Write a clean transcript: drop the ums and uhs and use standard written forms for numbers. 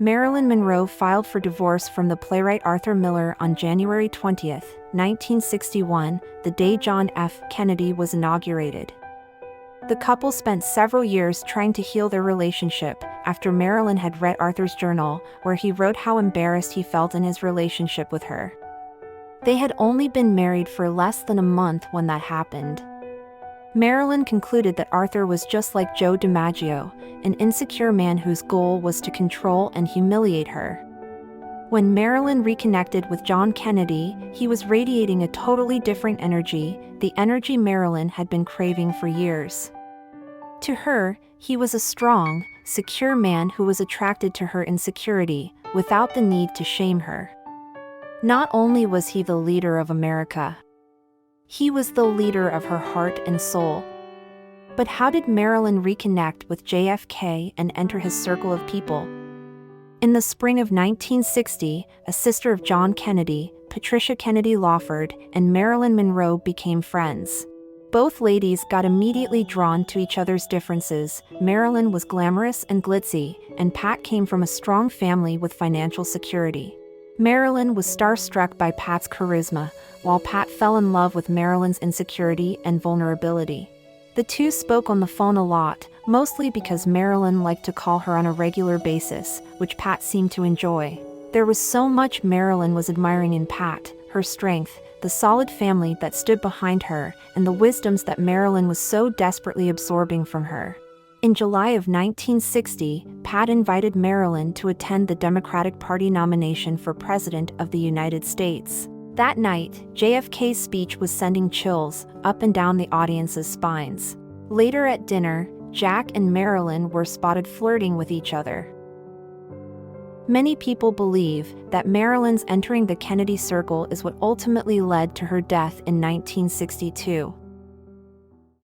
Marilyn Monroe filed for divorce from the playwright Arthur Miller on January 20, 1961, the day John F. Kennedy was inaugurated. The couple spent several years trying to heal their relationship after Marilyn had read Arthur's journal, where he wrote how embarrassed he felt in his relationship with her. They had only been married for less than a month when that happened. Marilyn concluded that Arthur was just like Joe DiMaggio, an insecure man whose goal was to control and humiliate her. When Marilyn reconnected with John Kennedy, he was radiating a totally different energy, the energy Marilyn had been craving for years. To her, he was a strong, secure man who was attracted to her insecurity, without the need to shame her. Not only was he the leader of America, he was the leader of her heart and soul. But how did Marilyn reconnect with JFK and enter his circle of people? In the spring of 1960, a sister of John Kennedy, Patricia Kennedy Lawford, and Marilyn Monroe became friends. Both ladies got immediately drawn to each other's differences. Marilyn was glamorous and glitzy, and Pat came from a strong family with financial security. Marilyn was starstruck by Pat's charisma, while Pat fell in love with Marilyn's insecurity and vulnerability. The two spoke on the phone a lot, mostly because Marilyn liked to call her on a regular basis, which Pat seemed to enjoy. There was so much Marilyn was admiring in Pat: her strength, the solid family that stood behind her, and the wisdoms that Marilyn was so desperately absorbing from her. In July of 1960, Pat invited Marilyn to attend the Democratic Party nomination for President of the United States. That night, JFK's speech was sending chills up and down the audience's spines. Later at dinner, Jack and Marilyn were spotted flirting with each other. Many people believe that Marilyn's entering the Kennedy circle is what ultimately led to her death in 1962.